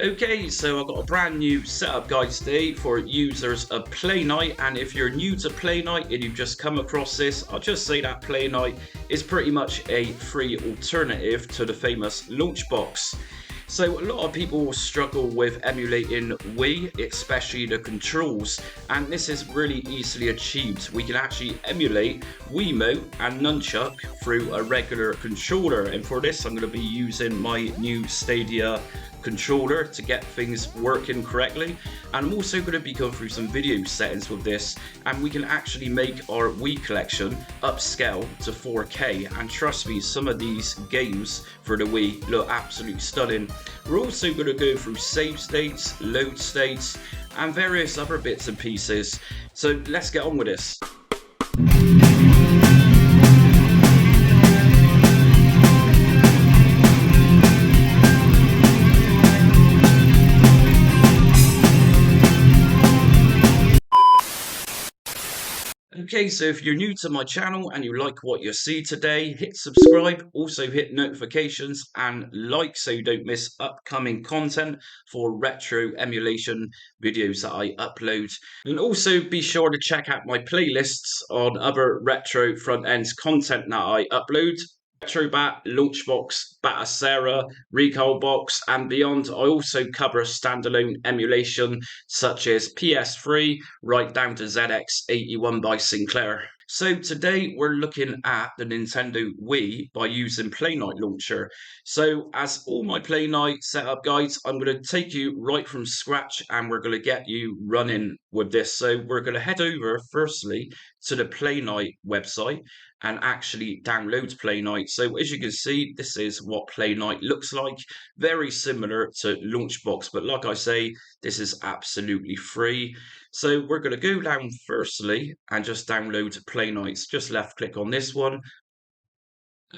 Okay, so I've got a brand new setup guide today for users of Playnite, and if you're new to Playnite and you've just come across this, I'll just say that Playnite is pretty much a free alternative to the famous Launchbox. So a lot of people struggle with emulating Wii, especially the controls, and this is really easily achieved. We can actually emulate Wiimote and Nunchuck through a regular controller, and for this I'm going to be using my new Stadia controller to get things working correctly, and I'm also going to be going through some video settings with this, and we can actually make our Wii collection upscale to 4K, and trust me, some of these games for the Wii look absolutely stunning. We're also going to go through save states, load states, and various other bits and pieces, so let's get on with this. Okay, so if you're new to my channel and you like what you see today, hit subscribe, also hit notifications and like so you don't miss upcoming content for retro emulation videos that I upload. And also be sure to check out my playlists on other retro front ends content that I upload. Retrobat, Launchbox, Batasera, Recalbox, and beyond. I also cover standalone emulation such as PS3 right down to ZX81 by Sinclair. So today we're looking at the Nintendo Wii by using Playnite Launcher. So as all my Playnite setup guides, I'm going to take you right from scratch and we're going to get you running with this. So we're going to head over firstly to the Playnite website and actually download Playnite. So as you can see, this is what Playnite looks like. Very similar to Launchbox, but like I say, this is absolutely free. So we're going to go down firstly and just download Playnite. Just left click on this one.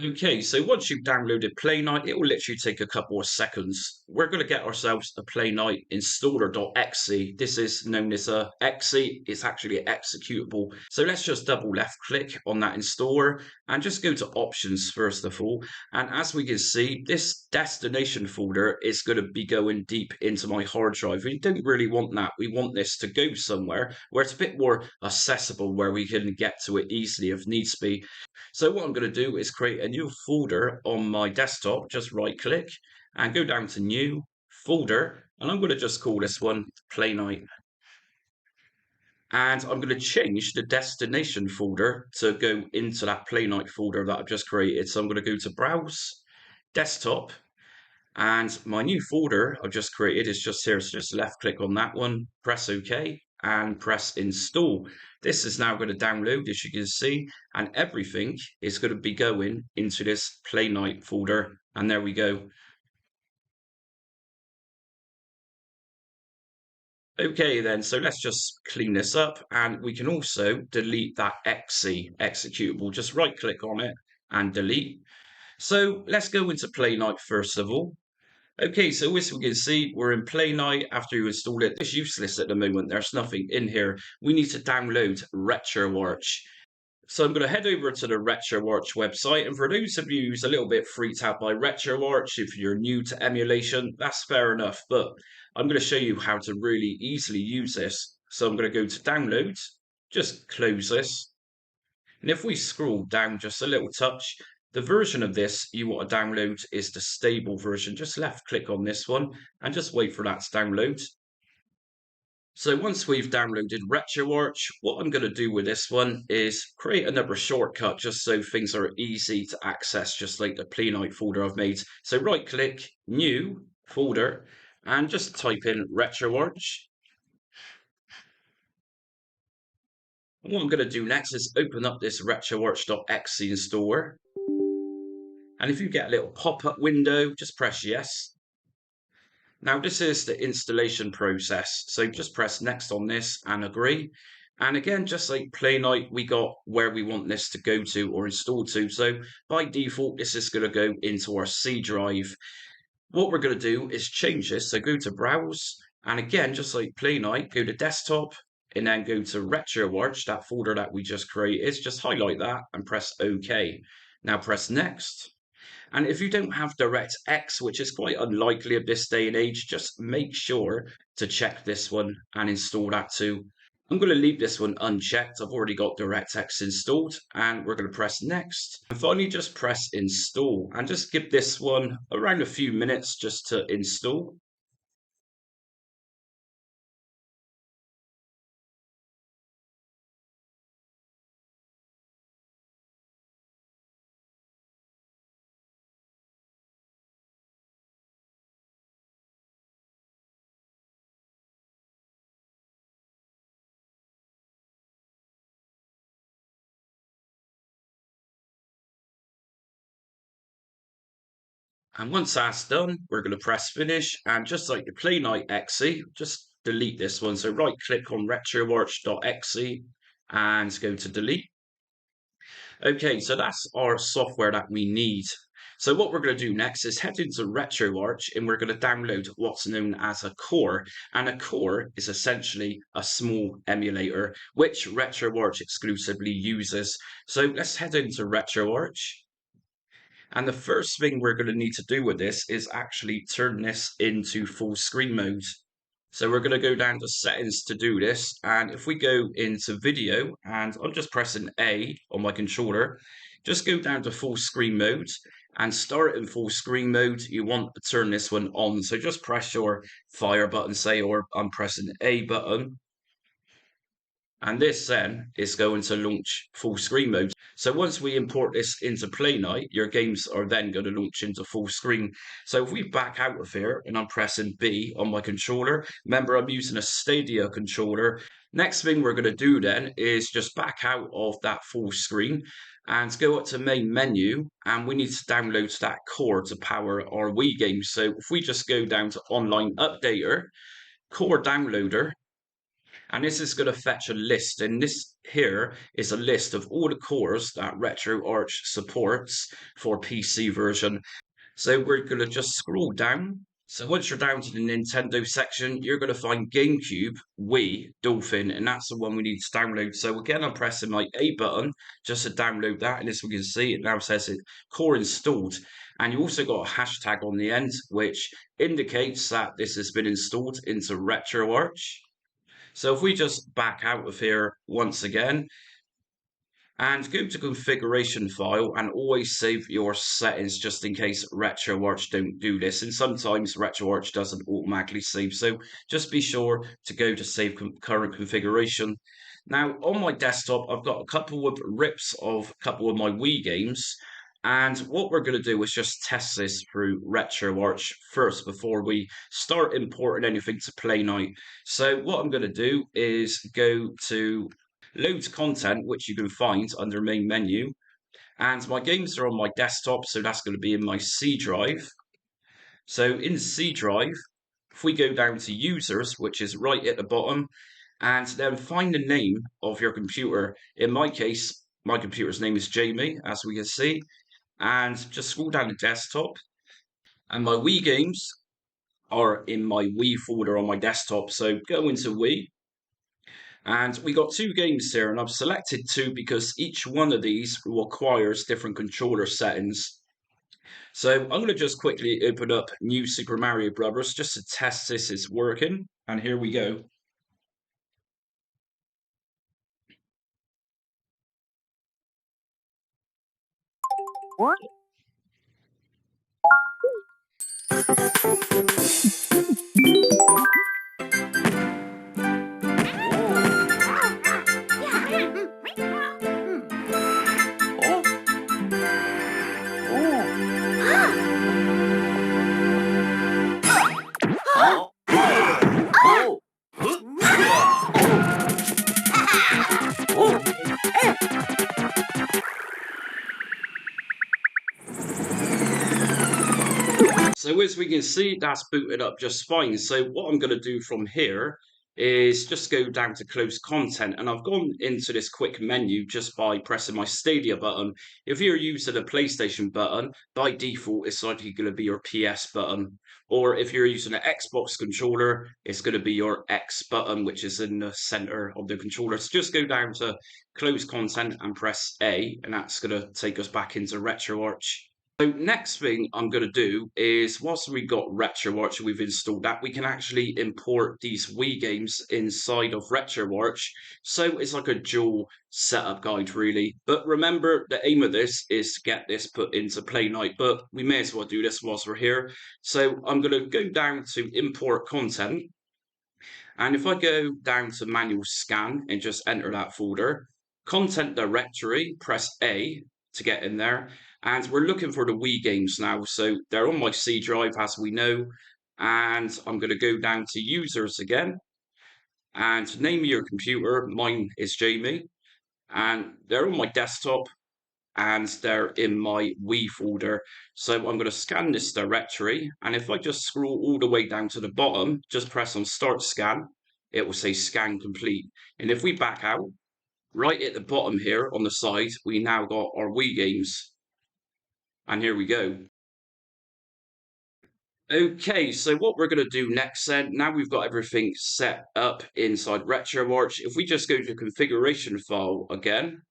Okay, so once you've downloaded Playnite, it will literally take a couple of seconds. We're going to get ourselves a Playnite installer.exe. This is known as a exe. It's actually an executable. So let's just double left click on that installer and just go to options first of all. And as we can see, this destination folder is going to be going deep into my hard drive. We don't really want that. We want this to go somewhere where it's a bit more accessible, where we can get to it easily if needs be. So what I'm going to do is create a new folder on my desktop, just right click and go down to new folder, and I'm going to just call this one Playnite. And I'm going to change the destination folder to go into that Playnite folder that I've just created. So I'm going to go to browse, desktop, and my new folder I've just created is just here. So just left click on that one, press OK, and press install. This is now going to download, as you can see, and everything is going to be going into this Playnite folder. And there we go. Okay then, so let's just clean this up, and we can also delete that exe executable. Just right click on it and delete. So let's go into Playnite first of all. Okay, so as we can see, we're in Playnite. After you install it, it's useless at the moment. There's nothing in here. We need to download Retroarch. So I'm going to head over to the Retroarch website. And for those of you who's a little bit freaked out by Retroarch, if you're new to emulation, that's fair enough. But I'm going to show you how to really easily use this. So I'm going to go to download, just close this. And if we scroll down just a little touch, the version of this you want to download is the stable version. Just left click on this one and just wait for that to download. So once we've downloaded Retroarch, what I'm going to do with this one is create another shortcut just so things are easy to access, just like the Playnite folder I've made. So right click, new folder, and just type in Retroarch. And what I'm going to do next is open up this retroarch.exe installer. And if you get a little pop-up window, just press yes. Now this is the installation process. So just press next on this and agree. And again, just like Playnite, we got where we want this to go to or install to. So by default, this is going to go into our C drive. What we're going to do is change this. So go to browse. And again, just like Playnite, go to desktop and then go to Retroarch, that folder that we just created. Just highlight that and press OK. Now press next. And if you don't have DirectX, which is quite unlikely at this day and age, just make sure to check this one and install that too. I'm going to leave this one unchecked. I've already got DirectX installed, and we're going to press next. And finally, just press install and just give this one around a few minutes just to install. And once that's done, we're going to press finish. And just like the Playnite exe, just delete this one. So right click on retroarch.exe and go to delete. Okay, so that's our software that we need. So what we're going to do next is head into RetroArch and we're going to download what's known as a core. And a core is essentially a small emulator, which RetroArch exclusively uses. So let's head into RetroArch. And the first thing we're going to need to do with this is actually turn this into full screen mode. So we're going to go down to settings to do this. And if we go into video, and I'm just pressing A on my controller, just go down to full screen mode and start in full screen mode. You want to turn this one on. So just press your fire button, say, or I'm pressing A button. And this then is going to launch full screen mode. So once we import this into Playnite, your games are then going to launch into full screen. So if we back out of here and I'm pressing B on my controller, remember I'm using a Stadia controller. Next thing we're going to do then is just back out of that full screen and go up to main menu, and we need to download that core to power our Wii games. So if we just go down to online updater, core downloader, and this is going to fetch a list, and this here is a list of all the cores that RetroArch supports for PC version. So we're going to just scroll down. So once you're down to the Nintendo section, you're going to find GameCube, Wii, Dolphin, and that's the one we need to download. So again, I'm pressing my A button just to download that, and as we can see, it now says it core installed. And you also got a hashtag on the end, which indicates that this has been installed into RetroArch. So if we just back out of here once again and go to configuration file and always save your settings just in case RetroArch don't do this. And sometimes RetroArch doesn't automatically save. So just be sure to go to save current configuration. Now on my desktop, I've got a couple of rips of a couple of my Wii games. And what we're going to do is just test this through RetroArch first before we start importing anything to Playnite. So what I'm going to do is go to loads content, which you can find under main menu. And my games are on my desktop, so that's going to be in my C drive. So in C drive, if we go down to users, which is right at the bottom, and then find the name of your computer. In my case, my computer's name is Jamie, as we can see. And just scroll down the desktop, and my Wii games are in my Wii folder on my desktop. So go into Wii, and we got two games here, and I've selected two because each one of these requires different controller settings. So I'm going to just quickly open up New Super Mario Brothers just to test this is working. And here we go. So as we can see, that's booted up just fine. So what I'm going to do from here is just go down to close content, and I've gone into this quick menu just by pressing my Stadia button. If you're using a PlayStation button, by default it's likely going to be your PS button, or if you're using an Xbox controller, it's going to be your X button, which is in the center of the controller. So just go down to close content and press A, and that's going to take us back into RetroArch. So next thing I'm going to do is, whilst we got Retroarch, we've installed that, we can actually import these Wii games inside of Retroarch. So it's like a dual setup guide really. But remember, the aim of this is to get this put into Playnite, but we may as well do this whilst we're here. So I'm going to go down to import content. And if I go down to manual scan and just enter that folder, content directory, press A to get in there. And we're looking for the Wii games now. So they're on my C drive, as we know. And I'm going to go down to users again and name your computer. Mine is Jamie. And they're on my desktop and they're in my Wii folder. So I'm going to scan this directory. And if I just scroll all the way down to the bottom, just press on start scan, it will say scan complete. And if we back out, right at the bottom here on the side, we now got our Wii games. And here we go. Okay, so what we're going to do next then, now we've got everything set up inside Retroarch, if we just go to configuration file again,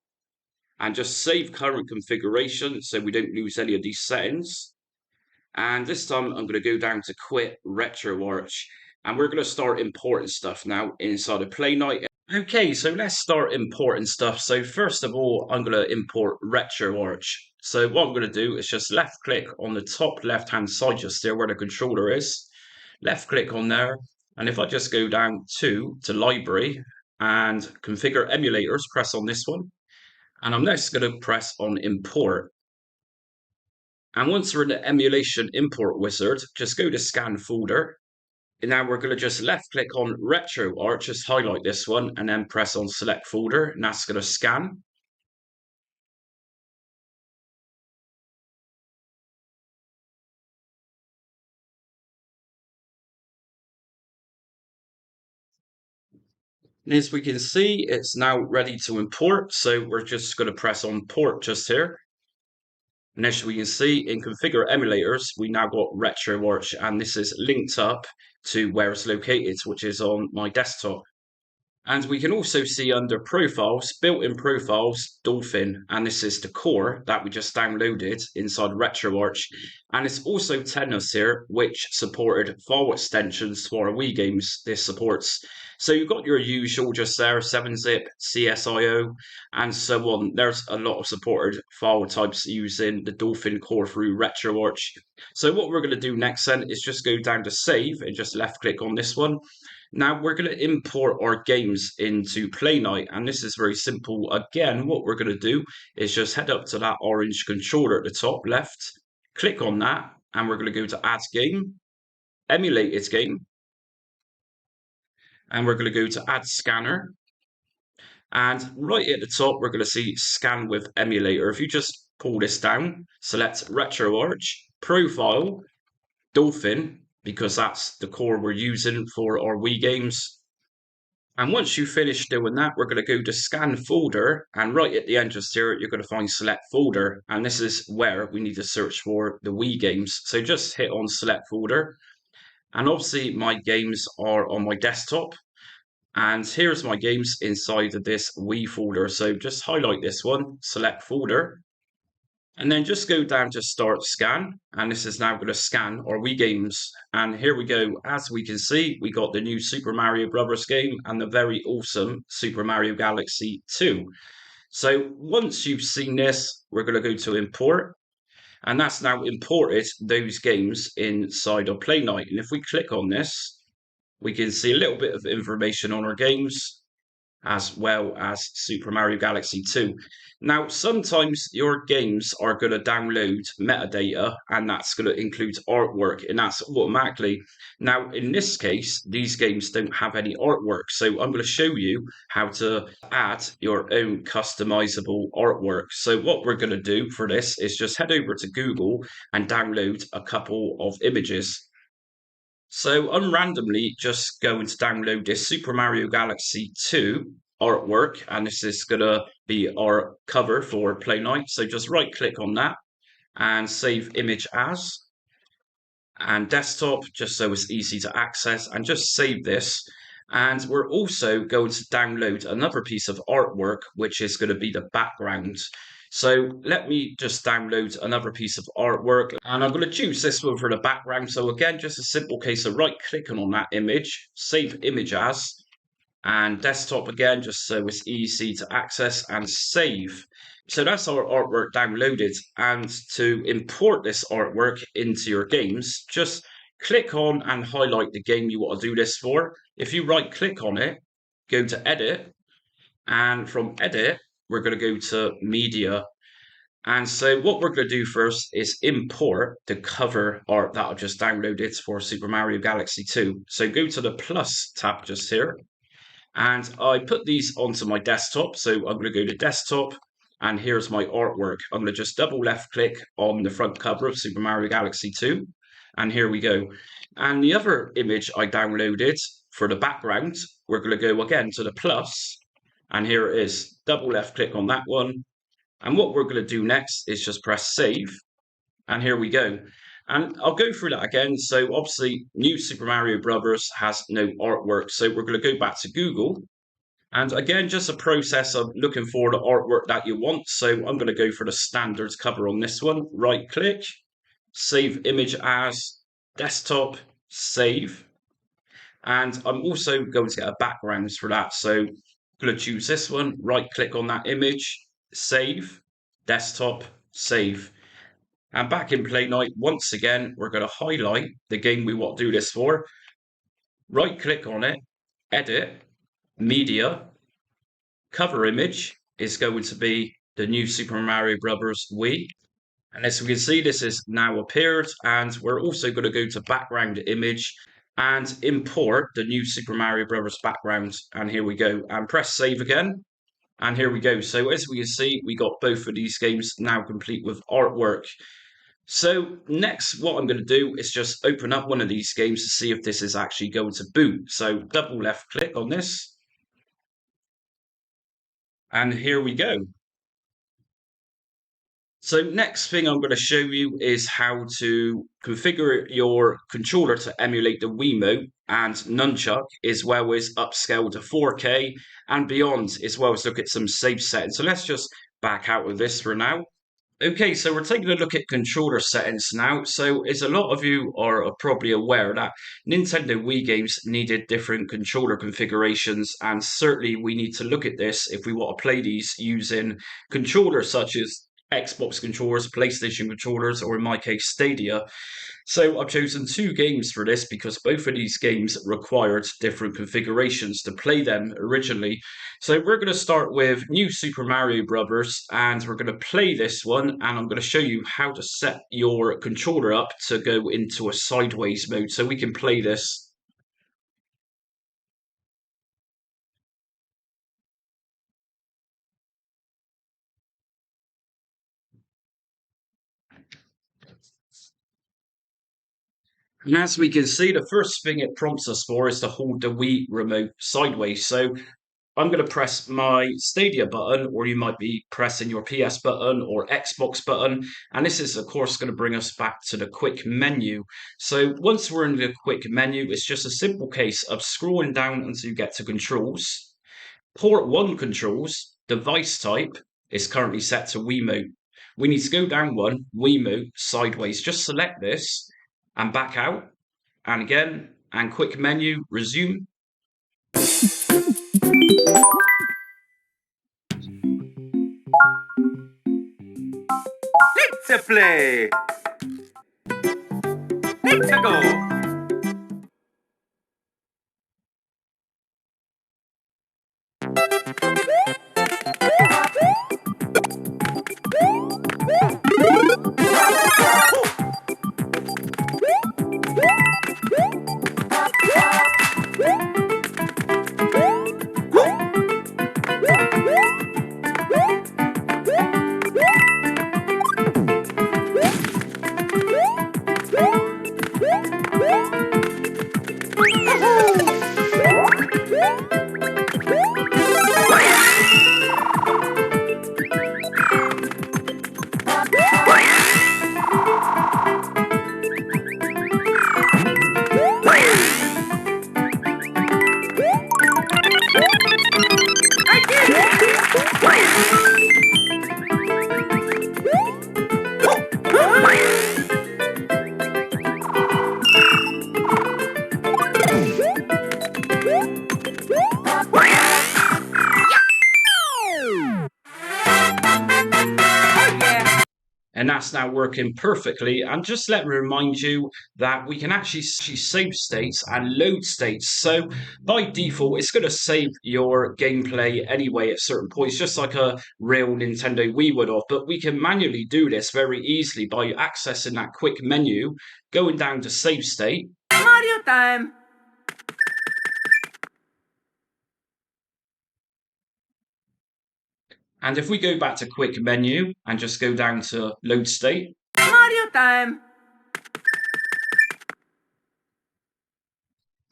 and just save current configuration so we don't lose any of these settings. And this time I'm going to go down to quit Retroarch, and we're going to start importing stuff now inside of Playnite. Okay, so let's start importing stuff. So first of all, I'm going to import Retroarch. So what I'm going to do is just left click on the top left hand side just there where the controller is. Left click on there, and if I just go down to library and configure emulators, press on this one. And I'm next going to press on import. And once we're in the emulation import wizard, just go to scan folder. And now we're going to just left click on Retroarch, just highlight this one, and then press on select folder, and that's going to scan. And as we can see, it's now ready to import. So we're just going to press on port just here. And as we can see in configure emulators, we now got Retroarch, and this is linked up to where it's located, which is on my desktop. And we can also see under profiles, built-in profiles, Dolphin, and this is the core that we just downloaded inside Retroarch. And it's also telling us here which supported file extensions for our Wii games this supports. So you've got your usual just there, 7-zip, CSIO, and so on. There's a lot of supported file types using the Dolphin core through Retroarch. So what we're going to do next then is just go down to save and just left click on this one. Now we're going to import our games into Playnite, and this is very simple. Again, what we're going to do is just head up to that orange controller at the top left, click on that, and we're going to go to Add Game, Emulate its game, and we're going to go to Add Scanner. And right at the top, we're going to see Scan with Emulator. If you just pull this down, select Retroarch, Profile, Dolphin, because that's the core we're using for our Wii games. And once you finish doing that, we're going to go to scan folder, and right at the end just here, you're going to find select folder. And this is where we need to search for the Wii games. So just hit on select folder. And obviously my games are on my desktop. And here's my games inside of this Wii folder. So just highlight this one, select folder. And then just go down to start scan, and this is now going to scan our Wii games. And here we go. As we can see, we got the new Super Mario Brothers game and the very awesome Super Mario Galaxy 2. So once you've seen this, we're going to go to import, and that's now imported those games inside of Playnite. And if we click on this, we can see a little bit of information on our games, as well as Super Mario Galaxy 2. Now, sometimes your games are going to download metadata, and that's going to include artwork, and that's automatically. Now, in this case, these games don't have any artwork, so I'm going to show you how to add your own customizable artwork. So what we're going to do for this is just head over to Google and download a couple of images. So I'm randomly just going to download this Super Mario Galaxy 2 artwork, and this is going to be our cover for Playnite. So just right click on that and save image as, and desktop, just so it's easy to access, and just save this. And we're also going to download another piece of artwork, which is going to be the background. So let me just download another piece of artwork, and I'm going to choose this one for the background. So again, just a simple case of right clicking on that image, save image as, and desktop again, just so it's easy to access and save. So that's our artwork downloaded, and to import this artwork into your games, just click on and highlight the game you want to do this for. If you right click on it, go to edit, and from edit, we're going to go to media. And so what we're going to do first is import the cover art that I've just downloaded for Super Mario Galaxy 2. So go to the plus tab just here, and I put these onto my desktop. So I'm going to go to desktop, and here's my artwork. I'm going to just double left click on the front cover of Super Mario Galaxy 2, and here we go. And the other image I downloaded for the background, we're going to go again to the plus, and here it is. Double left click on that one. And what we're going to do next is just press save. And here we go. And I'll go through that again. So obviously, New Super Mario Brothers has no artwork. So we're going to go back to Google. And again, just a process of looking for the artwork that you want. So I'm going to go for the standards cover on this one. Right click, save image as, desktop, save. And I'm also going to get a background for that. So I'm going to choose this one, right click on that image, save, desktop, save. And back in Playnite, once again, we're going to highlight the game we want to do this for. Right click on it, edit, media, cover image is going to be the new Super Mario Brothers Wii. And as we can see, this has now appeared, and we're also going to go to background image and import the new Super Mario Brothers background. And here we go, and press save again. And here we go. So as we can see, we got both of these games now complete with artwork. So next, what I'm going to do is just open up one of these games to see if this is actually going to boot. So double left click on this. And here we go. So next thing I'm going to show you is how to configure your controller to emulate the Wiimote and Nunchuck, as well as upscale to 4K and beyond, as well as look at some save settings. So let's just back out of this for now. Okay, so we're taking a look at controller settings now. So as a lot of you are probably aware that Nintendo Wii games needed different controller configurations, and certainly we need to look at this if we want to play these using controllers such as Xbox controllers, PlayStation controllers, or in my case, Stadia. So I've chosen two games for this because both of these games required different configurations to play them originally. So we're going to start with New Super Mario Brothers, and we're going to play this one, and I'm going to show you how to set your controller up to go into a sideways mode so we can play this. And as we can see, the first thing it prompts us for is to hold the Wii remote sideways. So I'm going to press my Stadia button, or you might be pressing your PS button or Xbox button. And this is, of course, going to bring us back to the quick menu. So once we're in the quick menu, it's just a simple case of scrolling down until you get to controls. Port 1 controls, device type is currently set to Wiimote. We need to go down one, Wiimote, sideways. Just select this and back out. And again, and quick menu, resume. Let's play. Let's go. and that's now working perfectly. And just let me remind you that we can actually save states and load states. So by default, it's going to save your gameplay anyway at certain points, just like a real Nintendo Wii would have. But we can manually do this very easily by accessing that quick menu, going down to save state. Mario time! And if we go back to quick menu and just go down to load state, Mario time!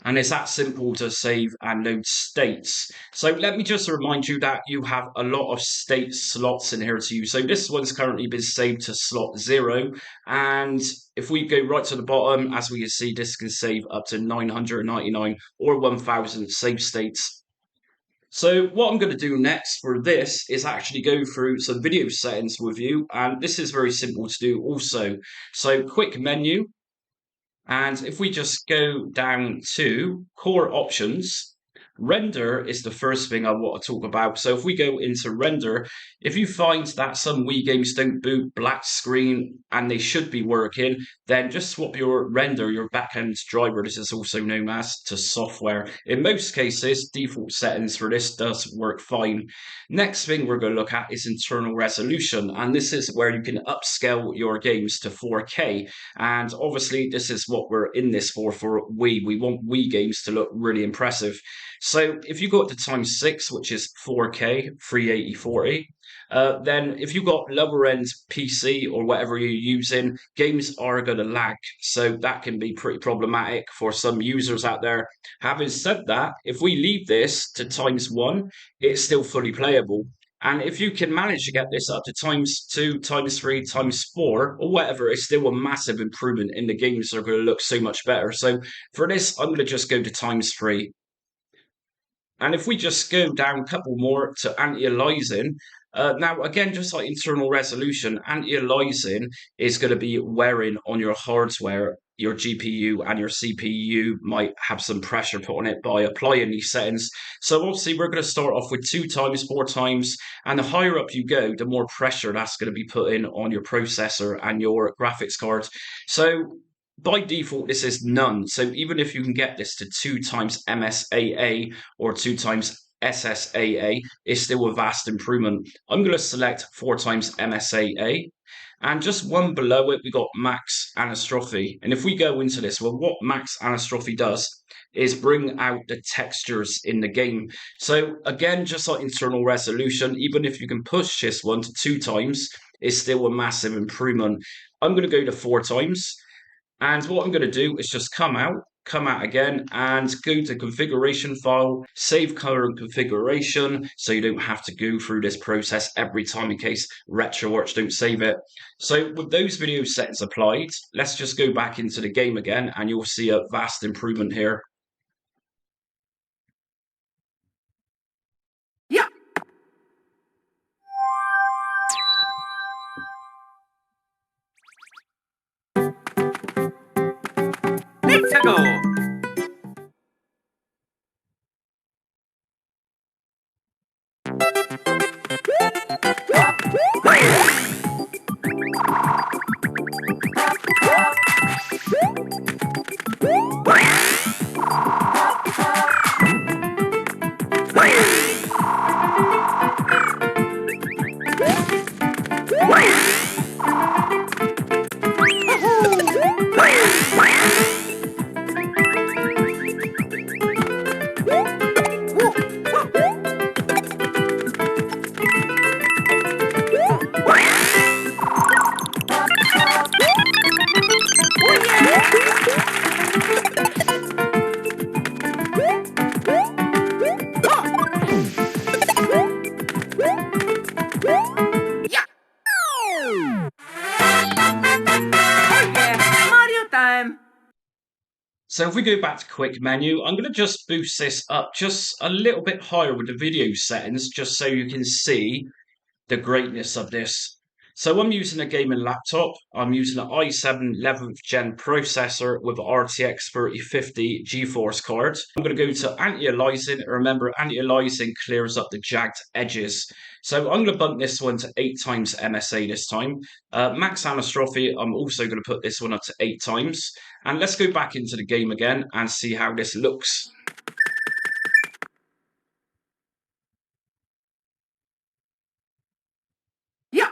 and it's that simple to save and load states. So let me just remind you that you have a lot of state slots in here to use. So this one's currently been saved to slot 0. And if we go right to the bottom, as we can see, this can save up to 999 or 1000 save states. So what I'm going to do next for this is actually go through some video settings with you. And this is very simple to do also. So quick menu. And if we just go down to core options, render is the first thing I want to talk about. So if we go into render, if you find that some Wii games don't boot, black screen, and they should be working, then just swap your render, your backend driver, this is also known as, to software. In most cases, default settings for this does work fine. Next thing we're going to look at is internal resolution, and this is where you can upscale your games to 4K. And obviously, this is what we're in this for Wii. We want Wii games to look really impressive. So if you go up to times 6, which is 4K, 380/40, then if you've got lower end PC or whatever you're using, games are going to lag. So that can be pretty problematic for some users out there. Having said that, if we leave this to times 1, it's still fully playable. And if you can manage to get this up to times 2, times 3, times 4, or whatever, it's still a massive improvement in the games that are going to look so much better. So for this, I'm going to just go to times 3. And if we just go down a couple more to anti-aliasing, now again, just like internal resolution, anti-aliasing is going to be wearing on your hardware. Your GPU and your CPU might have some pressure put on it by applying these settings. So obviously we're going to start off with 2 times, 4 times, and the higher up you go, the more pressure that's going to be put in on your processor and your graphics card. So by default, this is none. So even if you can get this to 2 times MSAA or 2 times SSAA, it's still a vast improvement. I'm going to select 4 times MSAA. And just one below it, we got max anastrophe. And if we go into this, well, what max anastrophe does is bring out the textures in the game. So again, just like internal resolution, even if you can push this one to 2 times, it's still a massive improvement. I'm going to go to 4 times. And what I'm going to do is just come out again, and go to configuration file, save current configuration, so you don't have to go through this process every time in case Retroarch don't save it. So with those video settings applied, let's just go back into the game again, and you'll see a vast improvement here. Yeah! Let's go! So if we go back to quick menu, I'm going to just boost this up just a little bit higher with the video settings, just so you can see the greatness of this. So I'm using a gaming laptop. I'm using an i7 11th gen processor with an RTX 3050 GeForce card. I'm going to go to anti-aliasing. Remember, anti-aliasing clears up the jagged edges. So I'm going to bump this one to 8 times MSA this time. Max Anastrophe, I'm also going to put this one up to 8 times. And let's go back into the game again and see how this looks. Yeah.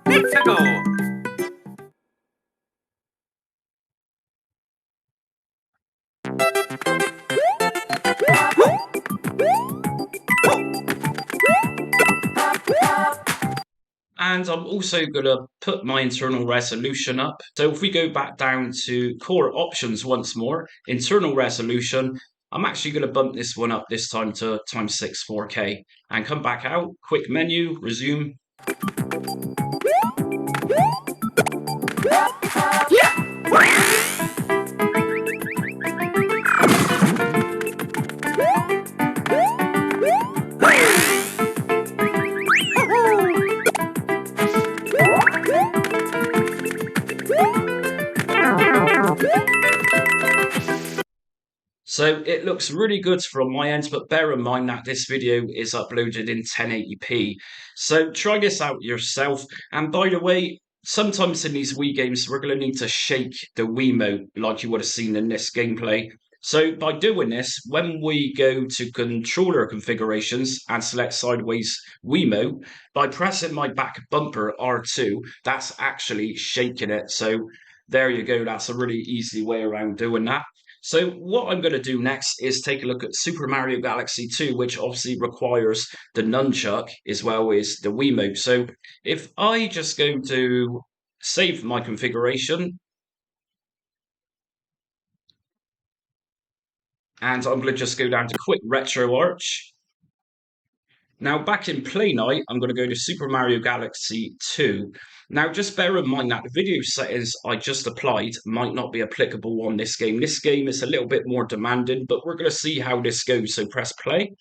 Let's go. And I'm also going to put my internal resolution up. So if we go back down to core options once more, internal resolution, I'm actually going to bump this one up this time to ×6 4K and come back out, quick menu, resume. So it looks really good from my end, but bear in mind that this video is uploaded in 1080p. So try this out yourself. And by the way, sometimes in these Wii games, we're going to need to shake the Wiimote like you would have seen in this gameplay. So by doing this, when we go to controller configurations and select sideways Wiimote, by pressing my back bumper R2, that's actually shaking it. So there you go. That's a really easy way around doing that. So what I'm going to do next is take a look at Super Mario Galaxy 2, which obviously requires the nunchuck as well as the Wiimote. So if I just go to save my configuration, and I'm going to just go down to quick Retroarch. Now back in Playnite, I'm going to go to Super Mario Galaxy 2. Now just bear in mind that the video settings I just applied might not be applicable on this game. This game is a little bit more demanding, but we're going to see how this goes. So press play.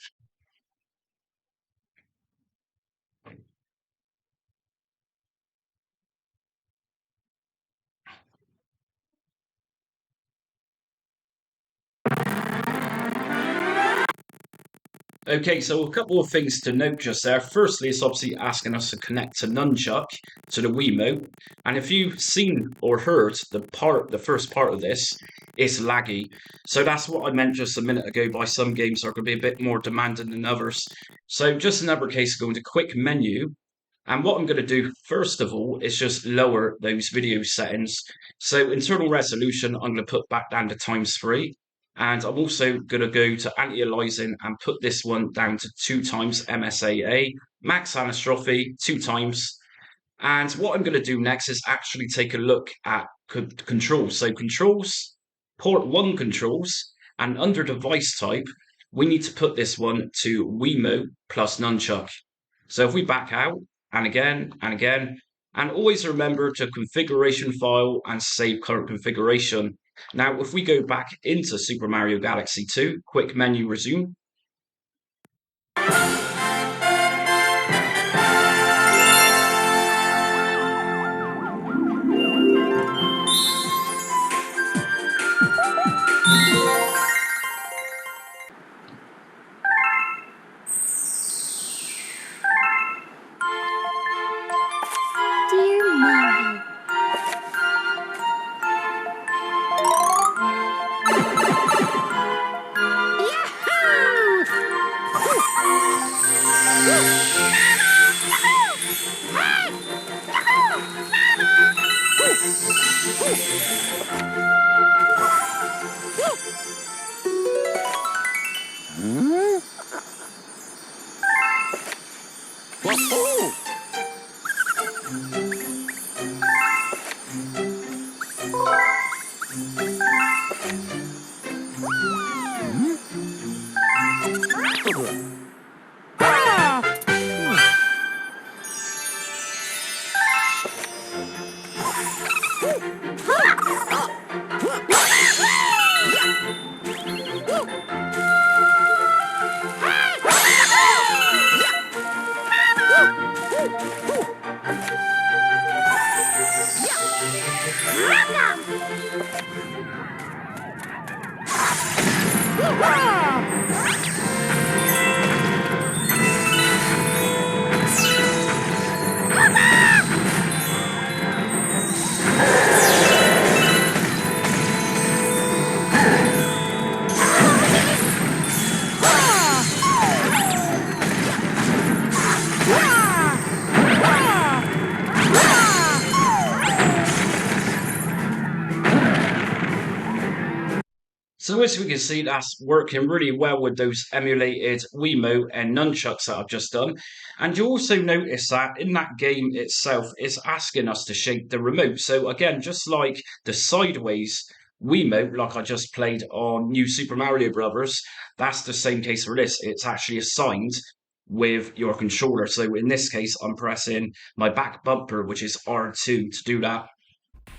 Okay, so a couple of things to note just there. Firstly, it's obviously asking us to connect to Nunchuck, to the Wiimote. And if you've seen or heard the first part of this, it's laggy. So that's what I meant just a minute ago by some games are going to be a bit more demanding than others. So just in every case, go into quick menu. And what I'm going to do, first of all, is just lower those video settings. So internal resolution, I'm going to put back down to ×3. And I'm also going to go to anti-aliasing and put this one down to 2 times MSAA, max anastrophe, 2 times. And what I'm going to do next is actually take a look at controls. So controls, port 1 controls, and under device type, we need to put this one to Wiimote plus Nunchuck. So if we back out, and again, and always remember to configuration file and save current configuration. Now, if we go back into Super Mario Galaxy 2, quick menu resume. Dear Mommy. So as we can see, that's working really well with those emulated Wiimote and nunchucks that I've just done. And you also notice that in that game itself, it's asking us to shake the remote. So again, just like the sideways Wiimote, like I just played on New Super Mario Brothers, that's the same case for this. It's actually assigned with your controller. So in this case, I'm pressing my back bumper, which is R2 to do that.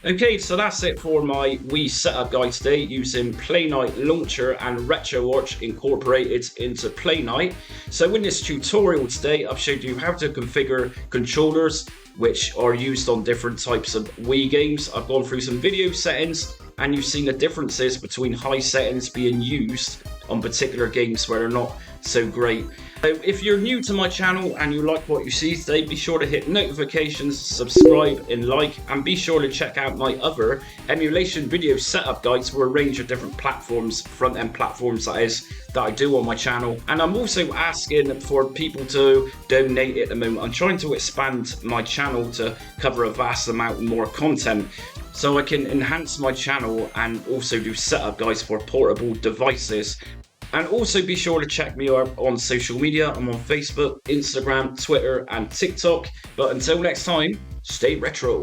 Okay, so that's it for my Wii setup guide today using Playnite Launcher and Retroarch incorporated into Playnite. So in this tutorial today, I've showed you how to configure controllers which are used on different types of Wii games. I've gone through some video settings and you've seen the differences between high settings being used on particular games where they're not so great. So if you're new to my channel and you like what you see today, be sure to hit notifications, subscribe and like, and be sure to check out my other emulation video setup guides for a range of different platforms, front-end platforms that is, that I do on my channel. And I'm also asking for people to donate at the moment. I'm trying to expand my channel to cover a vast amount more content, so I can enhance my channel and also do setup guides for portable devices. And also be sure to check me out on social media. I'm on Facebook, Instagram, Twitter and TikTok. But until next time, stay retro.